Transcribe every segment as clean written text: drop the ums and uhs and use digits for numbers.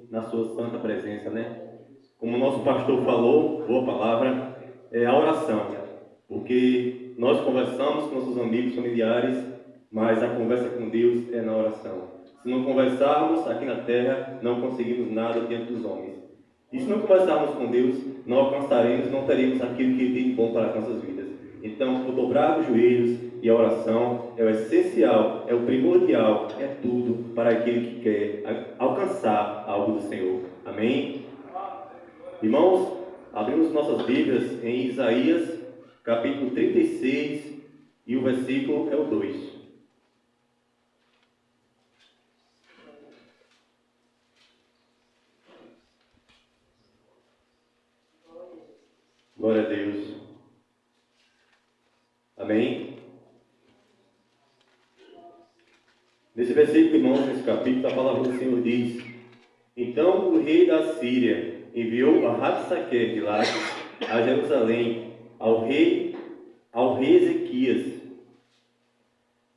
na sua santa presença, né? Como o nosso pastor falou, boa palavra, é a oração, porque nós conversamos com nossos amigos, familiares, mas a conversa com Deus é na oração. Se não conversarmos aqui na terra, não conseguimos nada diante dos homens. E se não conversarmos com Deus, não alcançaremos, não teremos aquilo que Ele tem de bom para as nossas vidas. Então, o dobrar dos joelhos e a oração é o essencial, é o primordial, é tudo para aquele que quer alcançar algo do Senhor. Amém? Irmãos, abrimos nossas Bíblias em Isaías, capítulo 36, e o versículo é o 2. Glória a Deus. Amém? Nesse versículo, irmãos, nesse capítulo, a palavra do Senhor diz: Então o rei da Síria enviou a Rabsaque de Laques a Jerusalém, ao rei Ezequias,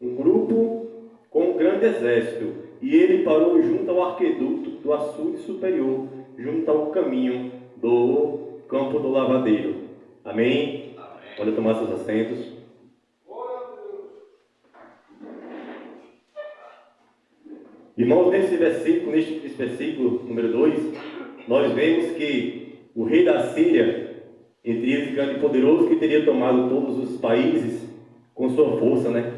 um grupo com um grande exército, e ele parou junto ao arqueduto do açude superior, junto ao caminho do campo do lavadeiro. Amém? Pode tomar seus assentos. Irmãos, nesse versículo número 2, nós vemos que o rei da Síria, entre eles grande e poderoso, que teria tomado todos os países com sua força, né?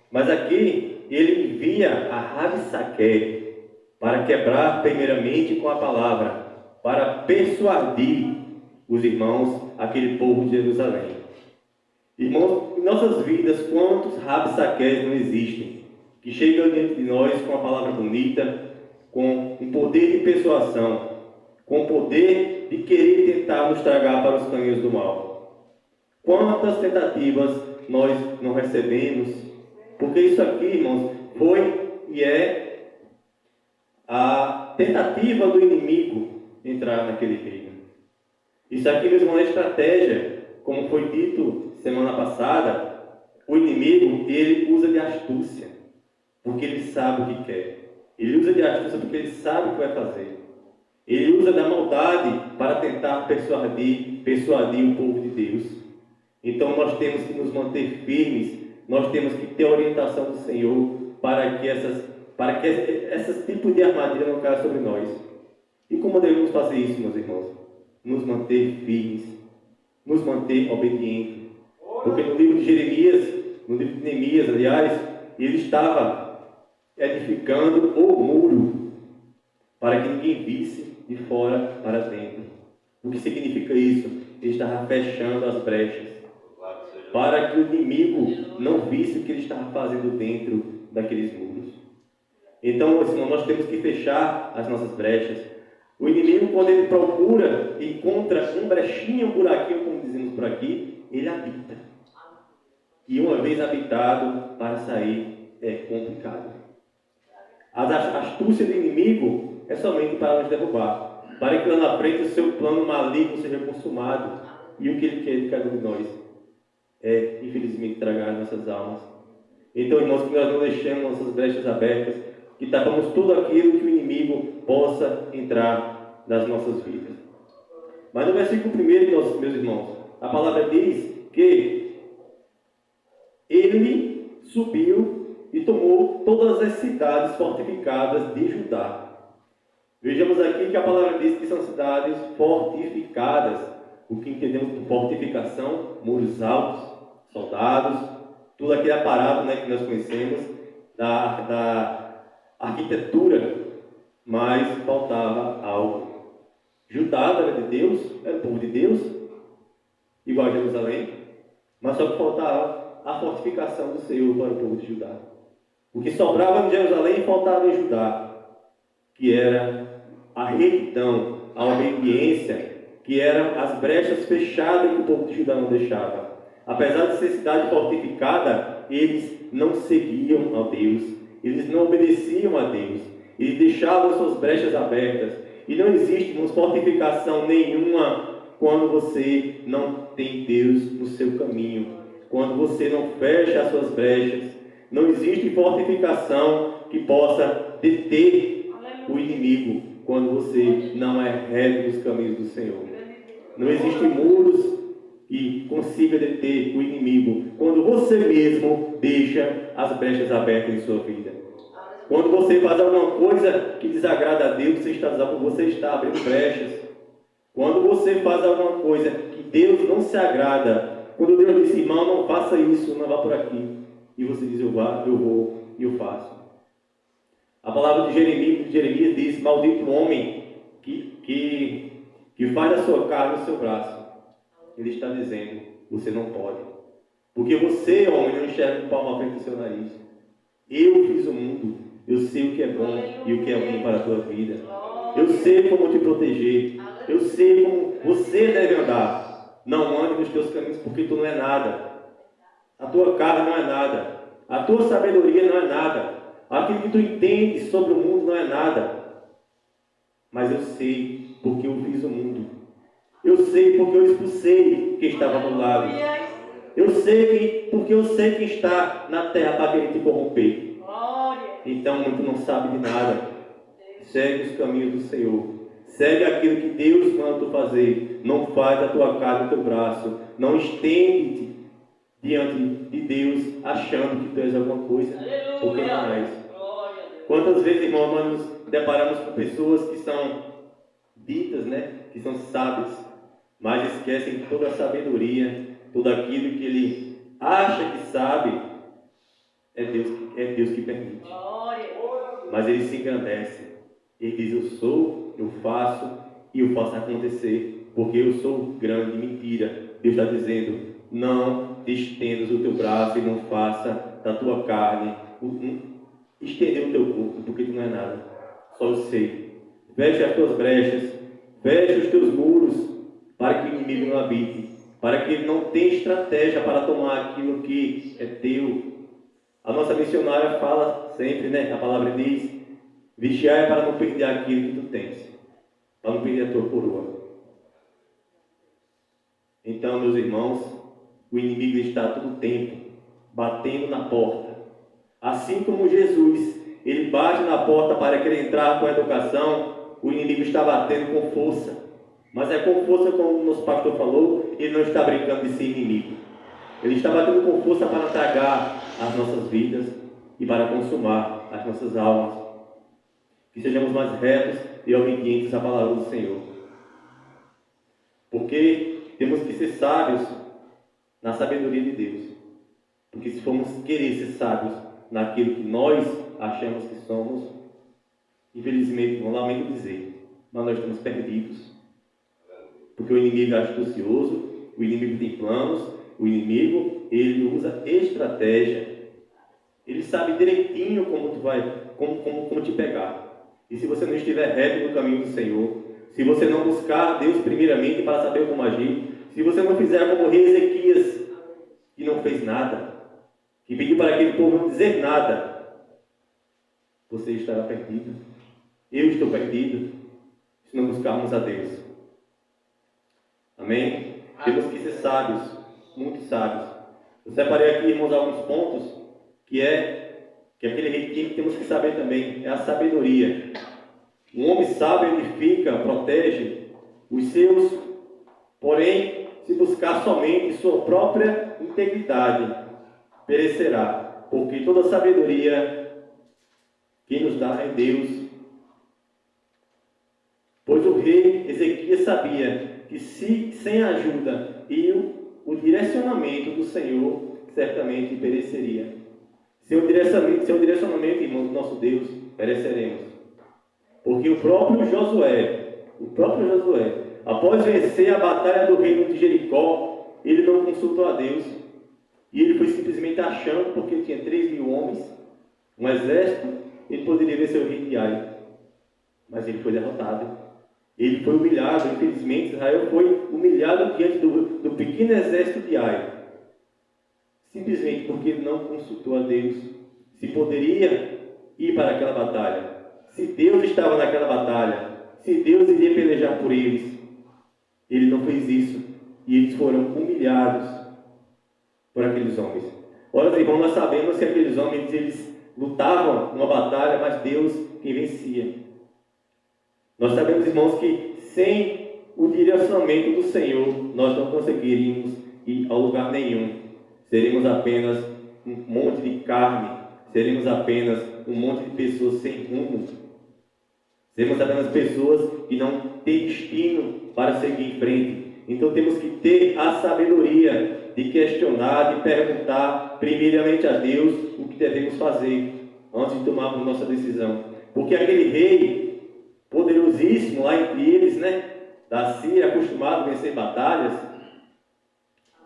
Mas aqui ele envia a Rabsaque para quebrar primeiramente com a palavra, para persuadir os irmãos, aquele povo de Jerusalém. Irmãos, em nossas vidas, quantos Rabsaqués não existem, que chegam diante de nós com a palavra bonita, com um poder de persuasão, com o poder de querer tentar nos tragar para os caminhos do mal. Quantas tentativas nós não recebemos, porque isso aqui, irmãos, foi e é a tentativa do inimigo entrar naquele reino. Isso aqui, meus irmãos, é estratégia, como foi dito semana passada. O inimigo, ele usa de astúcia, porque ele sabe o que quer. Ele usa de astúcia porque ele sabe o que vai fazer. Ele usa da maldade para tentar persuadir o povo de Deus. Então nós temos que nos manter firmes, nós temos que ter a orientação do Senhor para que esses tipos de armadilha não caiam sobre nós. E como devemos fazer isso, meus irmãos? Nos manter firmes, nos manter obedientes. Porque no livro de Jeremias, no livro de Neemias, aliás, ele estava edificando o muro para que ninguém visse de fora para dentro. O que significa isso? Ele estava fechando as brechas para que o inimigo não visse o que ele estava fazendo dentro daqueles muros. Então, nós temos que fechar as nossas brechas. O inimigo, quando ele procura, encontra um brechinho, um buraquinho, como dizemos por aqui, ele habita. E uma vez habitado, para sair é complicado. A astúcia do inimigo é somente para nos derrubar, para que lá na frente o seu plano maligno seja consumado. E o que ele quer de cada um de nós é, infelizmente, tragar nossas almas. Então, irmãos, que nós não deixemos nossas brechas abertas, que tapamos tudo aquilo que o inimigo possa entrar nas nossas vidas. Mas no versículo 1, meus irmãos, a palavra diz que ele subiu e tomou todas as cidades fortificadas de Judá. Vejamos aqui que a palavra diz que são cidades fortificadas. O que entendemos por fortificação? Muros altos, soldados, tudo aquele aparato, né, que nós conhecemos da arquitetura, mas faltava algo. Judá era de Deus, era o povo de Deus, igual a Jerusalém, mas só que faltava a fortificação do Senhor para o povo de Judá. O que sobrava em Jerusalém faltava em Judá, que era a retidão, a obediência, que eram as brechas fechadas que o povo de Judá não deixava. Apesar de ser cidade fortificada, eles não seguiam a Deus, eles não obedeciam a Deus, eles deixavam suas brechas abertas. E não existe fortificação nenhuma quando você não tem Deus no seu caminho, quando você não fecha as suas brechas. Não existe fortificação que possa deter o inimigo quando você não é reto nos caminhos do Senhor. Não existem muros que consiga deter o inimigo quando você mesmo deixa as brechas abertas em sua vida. Quando você faz alguma coisa que desagrada a Deus, você está abrindo brechas. Quando você faz alguma coisa que Deus não se agrada, quando Deus diz, irmão, não faça isso, não vá por aqui, e você diz, eu vou e eu faço. A palavra de Jeremias diz, maldito o homem que faz a sua carne no seu braço. Ele está dizendo, você não pode. Porque você, homem, não enxerga o palmo à frente do seu nariz. Eu fiz o mundo, eu sei o que é bom e o que é ruim para a tua vida. Eu sei como te proteger. Eu sei como você deve andar. Não ande nos teus caminhos, porque tu não é nada. A tua carne não é nada. A tua sabedoria não é nada. Aquilo que tu entende sobre o mundo não é nada. Mas eu sei porque eu fiz o mundo. Eu sei porque eu expulsei quem estava do lado. Eu sei porque eu sei quem está na terra para querer te corromper. Então, muito não sabe de nada. Segue os caminhos do Senhor. Segue aquilo que Deus manda tu fazer. Não faz a tua carne no teu braço. Não estende-te diante de Deus achando que tu és alguma coisa. Porque não és. Quantas vezes, irmão, nós nos deparamos com pessoas que são ditas, que são sábias, mas esquecem toda a sabedoria, tudo aquilo que ele acha que sabe, é Deus que permite. Mas ele se engrandece. Ele diz, eu sou, eu faço e eu faço acontecer, porque eu sou grande. Mentira. Deus está dizendo, não te estendas o teu braço e não faça da tua carne estender o teu corpo, porque tu não é nada. Só eu sei. Feche as tuas brechas, feche os teus muros, para que o inimigo não habite, para que ele não tenha estratégia para tomar aquilo que é teu. A nossa missionária fala sempre, a palavra diz, vigiar para não perder aquilo que tu tens, para não perder a tua coroa. Então, meus irmãos, o inimigo está todo o tempo batendo na porta. Assim como Jesus, ele bate na porta para querer entrar com a educação, o inimigo está batendo com força. Mas é com força, como o nosso pastor falou, ele não está brincando de ser inimigo. Ele está batendo com força para tragar as nossas vidas e para consumar as nossas almas. Que sejamos mais retos e obedientes à palavra do Senhor. Porque temos que ser sábios na sabedoria de Deus. Porque se formos querer ser sábios naquilo que nós achamos que somos, infelizmente, não lamento dizer, mas nós estamos perdidos. Porque o inimigo é astucioso, o inimigo tem planos, o inimigo, ele usa estratégia. Ele sabe direitinho como te pegar. E se você não estiver reto no caminho do Senhor, se você não buscar Deus primeiramente para saber como agir, se você não fizer como o rei Ezequias, que não fez nada, que pediu para aquele povo não dizer nada, você estará perdido. Eu estou perdido, se não buscarmos a Deus. Amém? Temos que ser sábios, muito sábios. Eu separei aqui, irmãos, alguns pontos que aquele requisito que temos que saber também, é a sabedoria. Um homem sábio edifica, protege os seus, porém, se buscar somente sua própria integridade, perecerá, porque toda sabedoria quem nos dá é Deus. Pois o rei Ezequias sabia que sem a ajuda e o direcionamento do Senhor, certamente pereceria. Sem o direcionamento, irmãos, do nosso Deus, pereceremos. Porque o próprio Josué, após vencer a batalha do reino de Jericó, ele não consultou a Deus. E ele foi simplesmente achando, porque tinha 3.000 homens, um exército, ele poderia vencer o rei de Ai. Mas ele foi derrotado. Ele foi humilhado. Infelizmente, Israel foi humilhado diante do pequeno exército de Ai. Simplesmente porque ele não consultou a Deus se poderia ir para aquela batalha, se Deus estava naquela batalha, se Deus iria pelejar por eles. Ele não fez isso e eles foram humilhados por aqueles homens. Olha, irmãos, nós sabemos que aqueles homens eles lutavam numa batalha, mas Deus quem vencia. Nós sabemos, irmãos, que sem o direcionamento do Senhor, nós não conseguiríamos ir a lugar nenhum. Seremos apenas um monte de carne, seremos apenas um monte de pessoas sem rumo. Seremos apenas pessoas que não têm destino para seguir em frente. Então temos que ter a sabedoria de questionar, de perguntar primeiramente a Deus o que devemos fazer antes de tomarmos nossa decisão. Porque aquele rei poderosíssimo lá entre eles, da Síria, acostumado a vencer batalhas,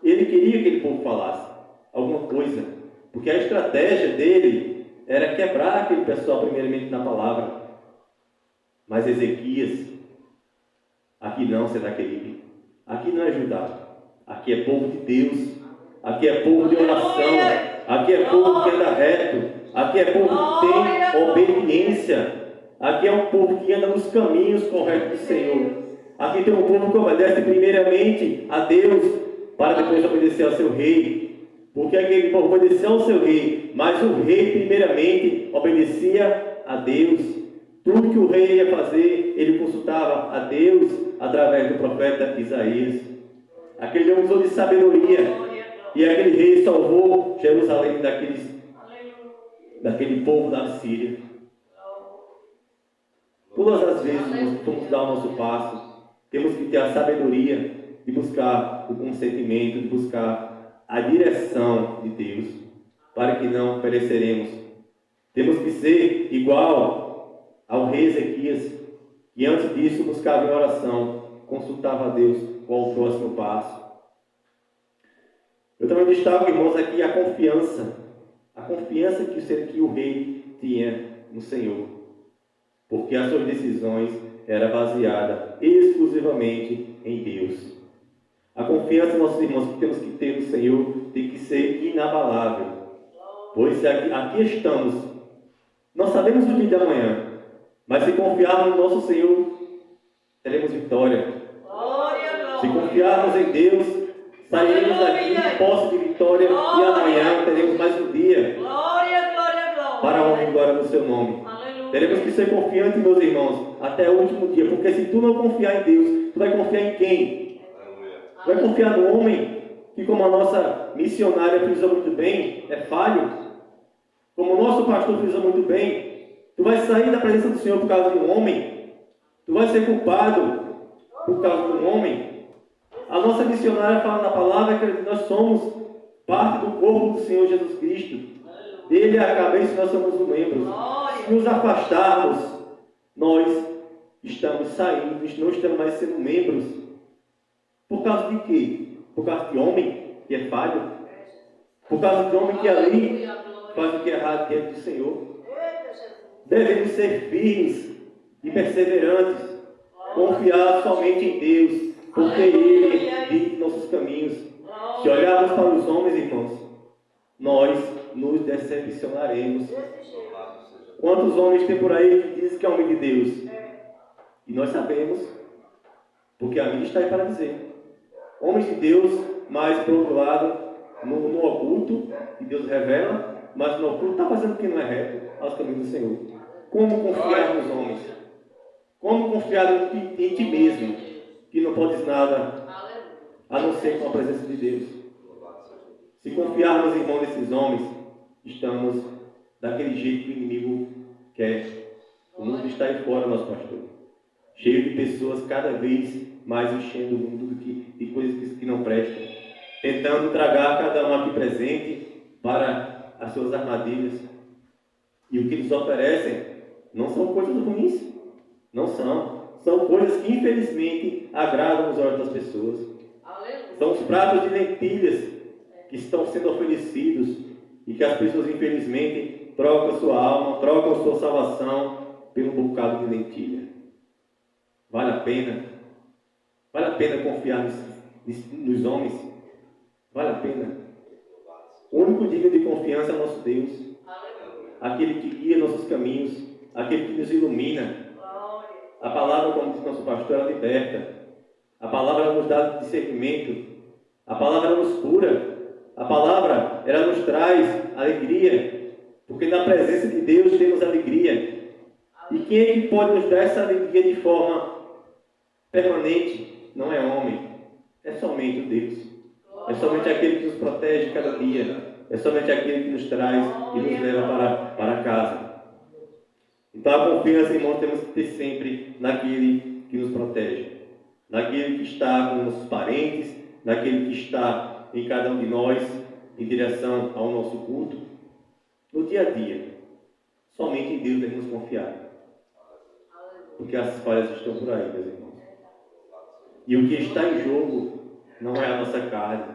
ele queria que aquele povo falasse alguma coisa, porque a estratégia dele era quebrar aquele pessoal primeiramente na palavra. Mas Ezequias, aqui não, Senaqueribe, aqui não é Judá, aqui é povo de Deus, aqui é povo de oração, aqui é povo que anda reto, aqui é povo que tem obediência. Aqui é um povo que anda nos caminhos corretos do Senhor. Aqui tem um povo que obedece primeiramente a Deus, para depois obedecer ao seu rei. Porque aquele povo obedeceu ao seu rei, mas o rei primeiramente obedecia a Deus. Tudo que o rei ia fazer, ele consultava a Deus através do profeta Isaías. Aquele homem usou de sabedoria, e aquele rei salvou Jerusalém daquele povo da Síria. Todas as vezes que nós vamos dar o nosso passo, temos que ter a sabedoria de buscar o consentimento, de buscar a direção de Deus, para que não pereceremos. Temos que ser igual ao rei Ezequias, que antes disso buscava em oração, consultava a Deus qual o próximo passo. Eu também destaco, irmãos, aqui a confiança que o rei tinha no Senhor. Porque as suas decisões eram baseadas exclusivamente em Deus. A confiança, nossos irmãos, que temos que ter no Senhor tem que ser inabalável. Pois aqui estamos. Nós sabemos o dia de amanhã, mas se confiarmos no nosso Senhor, teremos vitória. Se confiarmos em Deus, sairemos daqui em posse de vitória e amanhã teremos mais um dia para a honra e glória do seu nome. Teremos que ser confiantes, meus irmãos, até o último dia, porque se tu não confiar em Deus, tu vai confiar em quem? Tu vai confiar no homem, que como a nossa missionária frisou muito bem, é falho. Como o nosso pastor frisou muito bem, tu vai sair da presença do Senhor por causa de um homem? Tu vai ser culpado por causa de um homem? A nossa missionária fala na palavra que nós somos parte do corpo do Senhor Jesus Cristo. Ele é a cabeça e nós somos os membros. Se nos afastarmos, nós estamos saindo, não estamos mais sendo membros. Por causa de quê? Por causa de homem que é falho? Por causa de homem que ali faz o que é errado diante do Senhor? Devemos ser firmes e perseverantes, confiar somente em Deus, porque Ele dirige nossos caminhos. Se olharmos para os homens, irmãos, nós nos decepcionaremos. Quantos homens tem por aí que dizem que é homem de Deus? E nós sabemos, porque a mídia está aí para dizer. Homens de Deus, mas por outro lado, no oculto, que Deus revela, mas no oculto está fazendo o que não é reto aos caminhos do Senhor. Como confiar nos homens? Como confiar em ti mesmo, que não podes nada a não ser com a presença de Deus? Se confiarmos, irmão, nesses homens, estamos daquele jeito que o inimigo quer. O mundo está aí fora, nosso pastor, cheio de pessoas cada vez mais enchendo o mundo de coisas que não prestam, tentando tragar cada um aqui presente para as suas armadilhas. E o que eles oferecem não são coisas ruins, não são. São coisas que infelizmente agradam os olhos das pessoas. São os pratos de lentilhas que estão sendo oferecidos e que as pessoas infelizmente trocam sua alma, trocam sua salvação pelo bocado de lentilha. Vale a pena? Vale a pena confiar nos homens? Vale a pena? O único digno de confiança é o nosso Deus. Aquele que guia nossos caminhos, aquele que nos ilumina. A palavra, como diz nosso pastor, ela liberta. A palavra nos dá discernimento. A palavra nos cura. A palavra, ela nos traz alegria. Porque na presença de Deus temos alegria. E quem é que pode nos dar essa alegria de forma permanente? Não é homem, é somente o Deus. É somente aquele que nos protege cada dia. É somente aquele que nos traz e nos leva para casa. Então a confiança, irmãos, temos que ter sempre naquele que nos protege. Naquele que está com nossos parentes, naquele que está em cada um de nós, em direção ao nosso culto. No dia a dia, somente em Deus devemos confiar. Porque as falhas estão por aí, meus irmãos. E o que está em jogo não é a nossa carne,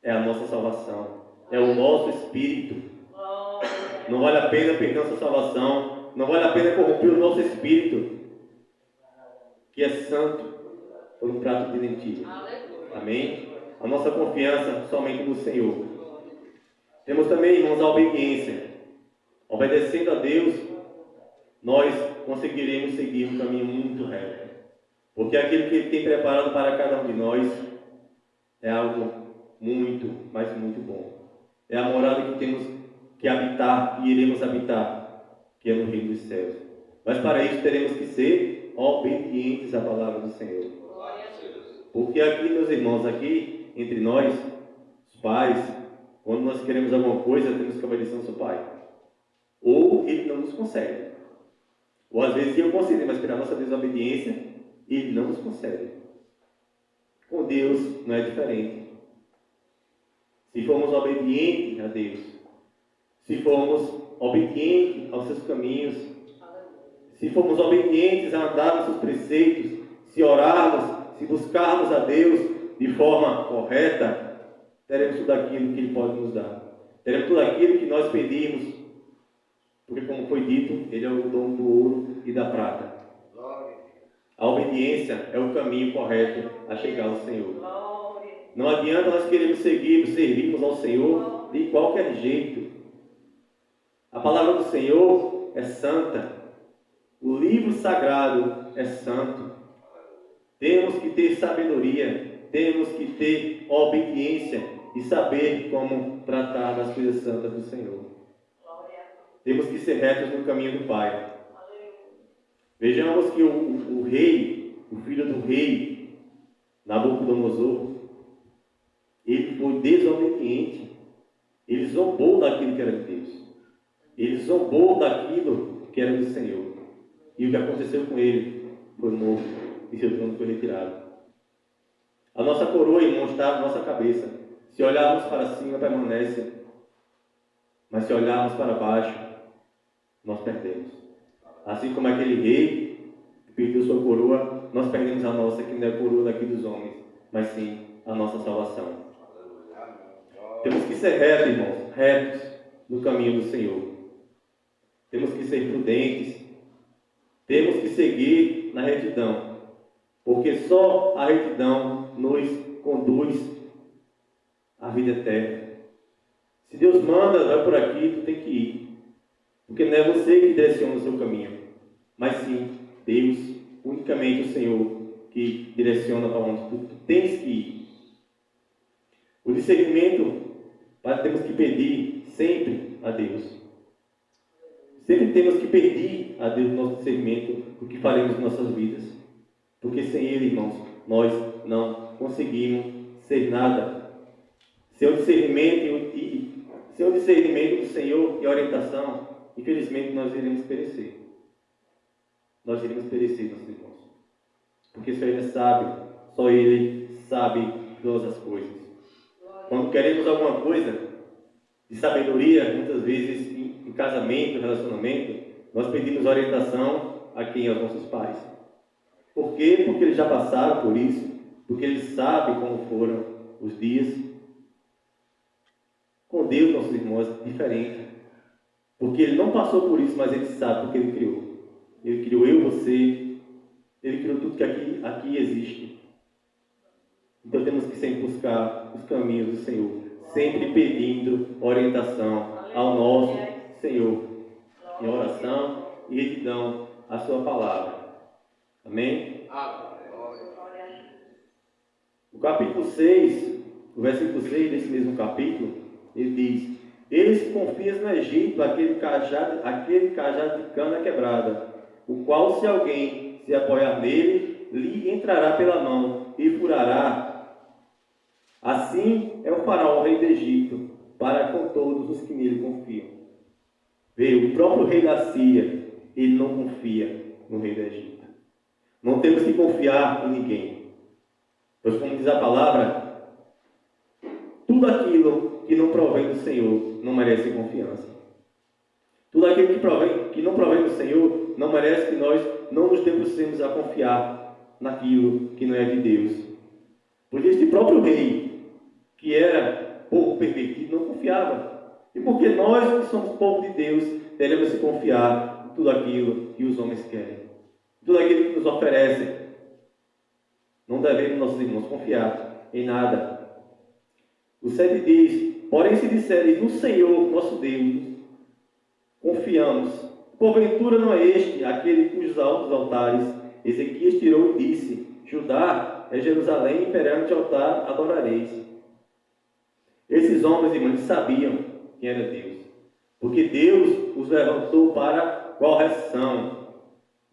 é a nossa salvação, é o nosso espírito. Não vale a pena perder nossa salvação, não vale a pena corromper o nosso espírito, que é santo, por um prato de lentilha. Amém? A nossa confiança somente no Senhor. Temos também, irmãos, a obediência. Obedecendo a Deus, nós conseguiremos seguir um caminho muito reto. Porque aquilo que Ele tem preparado para cada um de nós é algo muito, mas muito bom. É a morada que temos que habitar e iremos habitar, que é no reino dos céus. Mas para isso teremos que ser obedientes à palavra do Senhor. Porque aqui, meus irmãos, aqui entre nós, os pais, quando nós queremos alguma coisa, temos que obedecer ao nosso pai. Ou ele não nos concede. Ou às vezes eu concedo, mas pela nossa desobediência, ele não nos concede. Com Deus não é diferente. Se formos obedientes a Deus, se formos obedientes aos seus caminhos, se formos obedientes a andar nos seus preceitos, se orarmos, se buscarmos a Deus de forma correta, teremos tudo aquilo que Ele pode nos dar. Teremos tudo aquilo que nós pedimos. Porque, como foi dito, Ele é o dono do ouro e da prata. A obediência é o caminho correto a chegar ao Senhor. Não adianta nós queremos servirmos ao Senhor de qualquer jeito. A palavra do Senhor é santa. O livro sagrado é santo. Temos que ter sabedoria, temos que ter obediência e saber como tratar das coisas santas do Senhor. Temos que ser retos no caminho do Pai. Vejamos que o rei, o filho do rei, Nabucodonosor, ele foi desobediente. Ele zombou daquilo que era de Deus. Ele zombou daquilo que era do Senhor. E o que aconteceu com ele foi morto e seu trono foi retirado. A nossa coroa, irmão, está na nossa cabeça. Se olharmos para cima, permanece. Mas se olharmos para baixo, nós perdemos. Assim como aquele rei que perdeu sua coroa, nós perdemos a nossa, que não é a coroa daqui dos homens, mas sim a nossa salvação. Temos que ser retos, irmãos, retos no caminho do Senhor. Temos que ser prudentes. Temos que seguir na retidão, porque só a retidão nos conduz à vida eterna. Se Deus manda, vai por aqui, tu tem que ir. Porque não é você que direciona o seu caminho, mas sim Deus, unicamente o Senhor, que direciona para onde tu tens que ir. O discernimento, temos que pedir sempre a Deus. Sempre temos que pedir a Deus o nosso discernimento do que faremos em nossas vidas. Porque sem Ele, irmãos, nós não conseguimos ser nada. Sem o discernimento do Senhor e a orientação, infelizmente nós iremos perecer. Nós iremos perecer, meus irmãos. Porque só Ele é sábio, só Ele sabe todas as coisas. Quando queremos alguma coisa de sabedoria, muitas vezes em casamento, relacionamento, nós pedimos orientação a quem? Aos nossos pais. Por quê? Porque eles já passaram por isso, porque eles sabem como foram os dias. Com Deus, nossos irmãos, é diferente. Porque Ele não passou por isso, mas Ele sabe porque Ele criou. Ele criou eu, você, Ele criou tudo que aqui existe. Então temos que sempre buscar os caminhos do Senhor, sempre pedindo orientação ao nosso Senhor, em oração e retidão à sua palavra. Amém? O capítulo 6, o versículo 6 desse mesmo capítulo, ele diz: eles confiam no Egito aquele cajado de cana quebrada, o qual, se alguém se apoiar nele, lhe entrará pela mão e furará. Assim é o faraó, rei do Egito, para com todos os que nele confiam. Veio o próprio rei da Síria, ele não confia no rei do Egito. Não temos que confiar em ninguém. Pois, como diz a palavra, tudo aquilo que não provém do Senhor não merece confiança. Tudo aquilo que não provém do Senhor não merece que nós não nos debrucemos a confiar naquilo que não é de Deus. Pois este próprio rei, que era pouco pervertido, não confiava. E porque nós, que somos povo de Deus, devemos se confiar em tudo aquilo que os homens querem. Tudo aquilo que nos oferecem. Não devemos, nossos irmãos, confiar em nada. O 7 diz: porém, se disserem no Senhor, nosso Deus, confiamos. Porventura não é este aquele cujos altos altares Ezequias tirou e disse: Judá é Jerusalém, e perante o altar adorareis. Esses homens, irmãos, sabiam quem era Deus. Porque Deus os levantou para correção.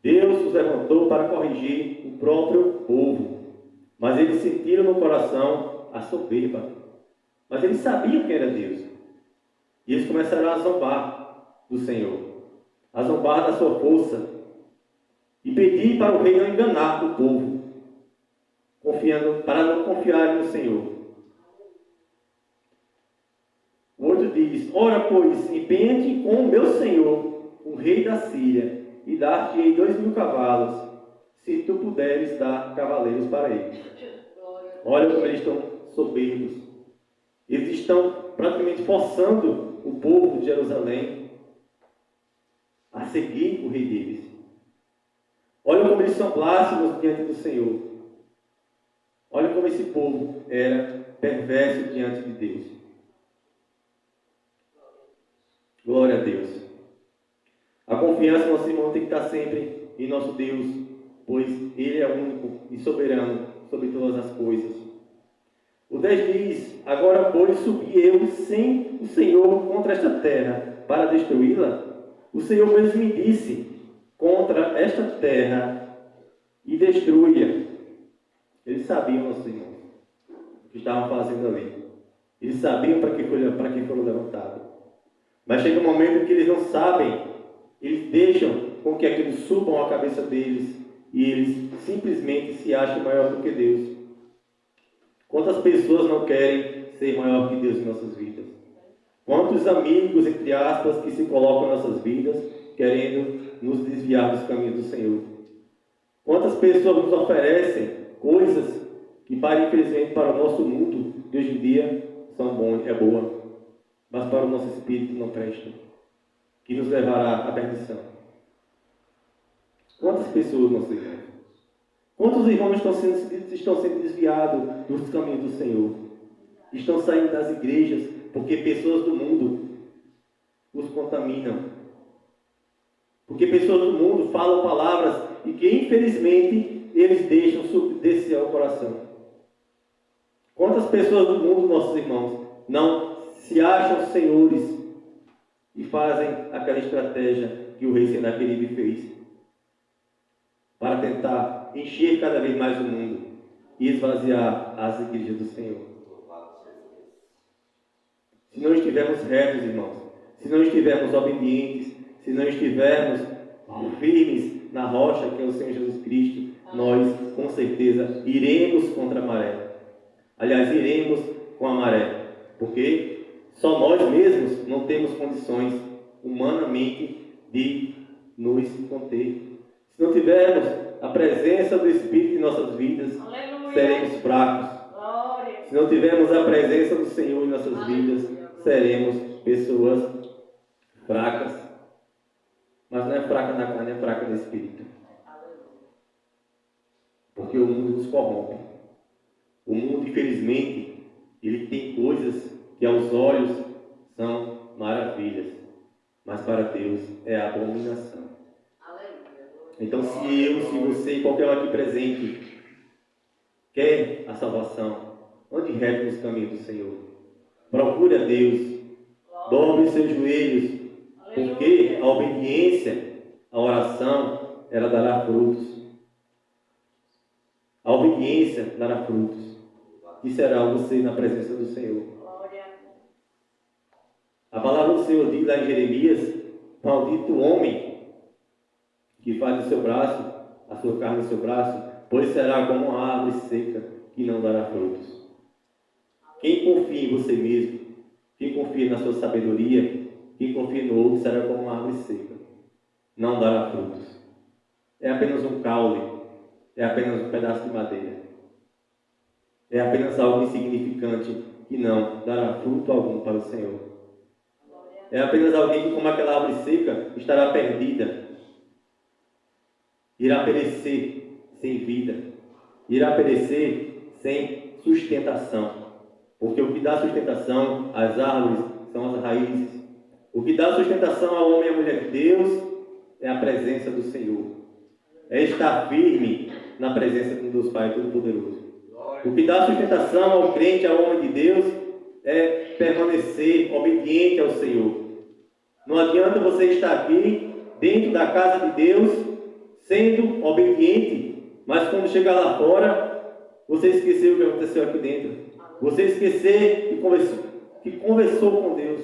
Deus os levantou para corrigir o próprio povo. Mas eles sentiram no coração a soberba. Mas eles sabiam quem era Deus. E eles começaram a zombar do Senhor, a zombar da sua força, e pedir para o rei não enganar o povo, para não confiarem no Senhor. O outro diz: ora, pois, empenha-te com o meu Senhor, o rei da Síria, e dar-te-ei 2.000 cavalos, se tu puderes dar cavaleiros para ele. Olha como eles estão soberbos. Eles estão praticamente forçando o povo de Jerusalém a seguir o rei deles. Olha como eles são blasfemos diante do Senhor. Olha como esse povo era perverso diante de Deus. Glória a Deus. A confiança, nosso irmão, tem que estar sempre em nosso Deus, pois Ele é único e soberano sobre todas as coisas. O 10 diz: agora, pois, subi eu sem o Senhor contra esta terra para destruí-la. O Senhor mesmo me disse: contra esta terra e destrua. Eles sabiam, nossos irmãos, o que estavam fazendo ali. Eles sabiam para que foram levantados. Mas chega um momento que eles não sabem, eles deixam com que aquilo subam à cabeça deles e eles simplesmente se acham maior do que Deus. Quantas pessoas não querem ser maior que Deus em nossas vidas? Quantos amigos, entre aspas, que se colocam em nossas vidas querendo nos desviar dos caminhos do Senhor? Quantas pessoas nos oferecem coisas que, infelizmente, para o nosso mundo de hoje em dia são bons, é boa, mas para o nosso espírito não prestam, que nos levará à perdição. Quantas pessoas, nossos irmãos? Quantos irmãos estão sendo desviados dos caminhos do Senhor? Estão saindo das igrejas porque pessoas do mundo os contaminam. Porque pessoas do mundo falam palavras e que, infelizmente, eles deixam descer ao coração. Quantas pessoas do mundo, nossos irmãos, não se acham senhores e fazem aquela estratégia que o rei Senaqueribe fez para tentar encher cada vez mais o mundo e esvaziar as igrejas do Senhor. Se não estivermos retos, irmãos, se não estivermos obedientes, se não estivermos firmes na rocha que é o Senhor Jesus Cristo, nós com certeza iremos contra a maré. Aliás, iremos com a maré, porque só nós mesmos não temos condições humanamente de nos conter. Se não tivermos a presença do Espírito em nossas vidas, aleluia, seremos fracos. Glória. Se não tivermos a presença do Senhor em nossas vidas, seremos pessoas fracas. Mas não é fraca na carne, é fraca no Espírito. Porque o mundo nos corrompe. O mundo, infelizmente, ele tem coisas que aos olhos são maravilhas, mas para Deus é abominação. Então, se você e qualquer um aqui presente quer a salvação, ande reto nos caminhos do Senhor. Procure a Deus. Dobre os seus joelhos, porque a obediência, a oração, ela dará frutos. A obediência dará frutos. E será você na presença do Senhor. A palavra do Senhor diz lá em Jeremias: maldito o homem que faz do seu braço, a sua carne no seu braço, pois será como uma árvore seca que não dará frutos. Quem confia em você mesmo, quem confia na sua sabedoria, quem confia no outro, será como uma árvore seca, não dará frutos. É apenas um caule, é apenas um pedaço de madeira, é apenas algo insignificante que não dará fruto algum para o Senhor. É apenas alguém que, como aquela árvore seca, estará perdida, irá perecer sem vida, irá perecer sem sustentação. Porque o que dá sustentação às árvores são as raízes. O que dá sustentação ao homem e à mulher de Deus é a presença do Senhor. É estar firme na presença do Deus Pai Todo-Poderoso. O que dá sustentação ao crente, ao homem de Deus, é permanecer obediente ao Senhor. Não adianta você estar aqui, dentro da casa de Deus, sendo obediente, mas quando chegar lá fora, você esqueceu o que aconteceu aqui dentro. Você esquecer que conversou com Deus.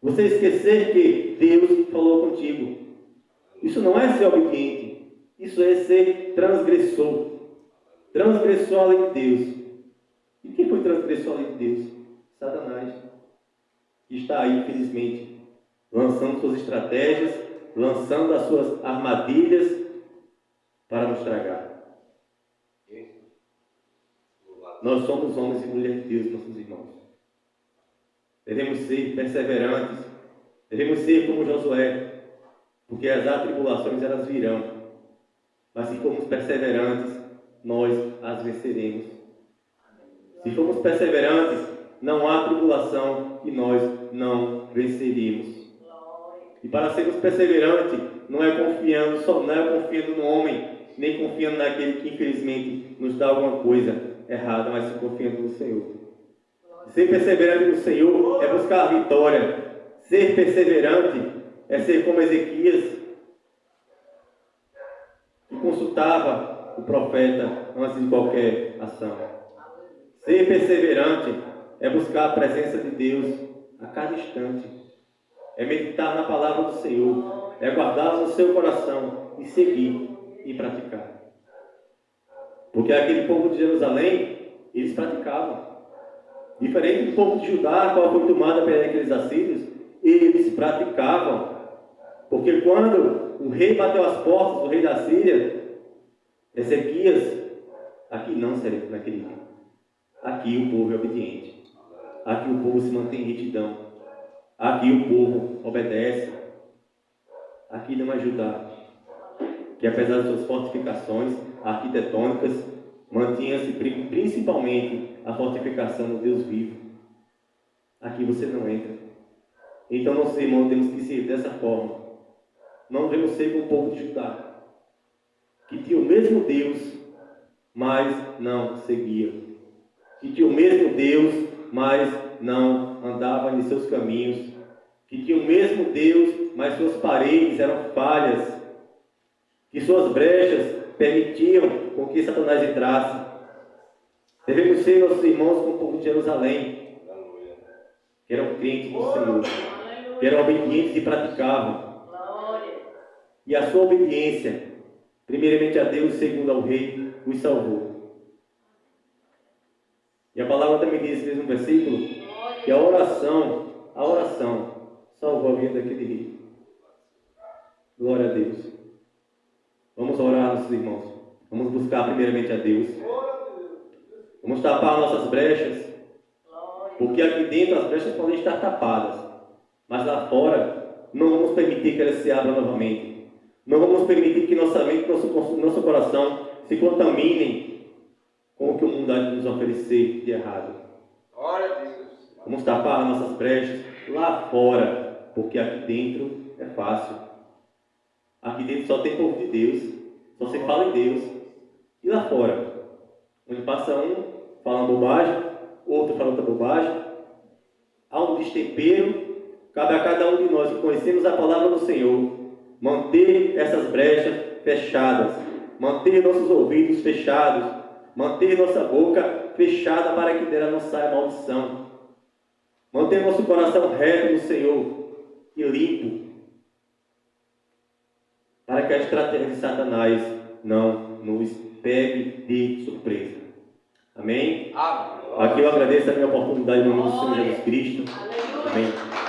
Você esquecer que Deus falou contigo. Isso não é ser obediente. Isso é ser transgressor. Transgressor à lei de Deus. E quem foi transgressor à lei de Deus? Satanás. Que está aí, infelizmente, lançando suas estratégias, lançando as suas armadilhas para nos tragar. Nós somos homens e mulheres de Deus, nossos irmãos. Devemos ser perseverantes. Devemos ser como Josué. Porque as atribulações, elas virão. Mas se formos perseverantes, nós as venceremos. Se formos perseverantes, não há tribulação que nós não venceríamos. E para sermos perseverantes, não é confiando no homem, nem confiando naquele que infelizmente nos dá alguma coisa errada, mas confiando no Senhor. Ser perseverante no Senhor é buscar a vitória. Ser perseverante é ser como Ezequias, que consultava o profeta antes de qualquer ação. Ser perseverante é buscar a presença de Deus a cada instante. É meditar na palavra do Senhor. É guardá-la no seu coração e seguir e praticar. Porque aquele povo de Jerusalém, eles praticavam. Diferente do povo de Judá, qual foi tomada por aqueles assírios, eles praticavam. Porque quando o rei bateu as portas do rei da Síria, Ezequias, aqui não será naquele dia. Aqui o povo é obediente. Aqui o povo se mantém em retidão. Aqui o povo obedece. Aqui não é Judá, que apesar de suas fortificações arquitetônicas, mantinha-se principalmente a fortificação do Deus vivo. Aqui você não entra. Então, nós, irmãos, temos que ser dessa forma. Não devemos ser como o povo de Judá, que tinha o mesmo Deus, mas não seguia. Que tinha o mesmo Deus, mas não andava em seus caminhos. Que tinha o mesmo Deus, mas suas paredes eram falhas. Que suas brechas permitiam com que Satanás entrasse. Devemos ser nossos irmãos como o povo de Jerusalém, que eram crentes do Senhor, que eram obedientes e praticavam. E a sua obediência, primeiramente a Deus, segundo ao rei, os salvou. E a palavra também diz, mesmo versículo, que a oração salvou a vida daquele rei. Glória a Deus. Vamos orar, nossos irmãos. Vamos buscar primeiramente a Deus. Vamos tapar nossas brechas. Porque aqui dentro as brechas podem estar tapadas. Mas lá fora, não vamos permitir que elas se abram novamente. Não vamos permitir que nossa mente e nosso coração se contaminem com o que o mundo há de nos oferecer de errado. Vamos tapar nossas brechas lá fora. Porque aqui dentro é fácil. Aqui dentro só tem povo de Deus. Só se fala em Deus. E lá fora? Onde passa um falando bobagem, outro falando outra bobagem. Há um destempero. Cabe a cada um de nós que conhecemos a palavra do Senhor manter essas brechas fechadas, manter nossos ouvidos fechados, manter nossa boca fechada para que dela não saia maldição, manter nosso coração reto no Senhor e limpo, para que a estratégia de Satanás não nos pegue de surpresa. Amém? Aqui eu agradeço a minha oportunidade no nome do Senhor Jesus Cristo. Amém.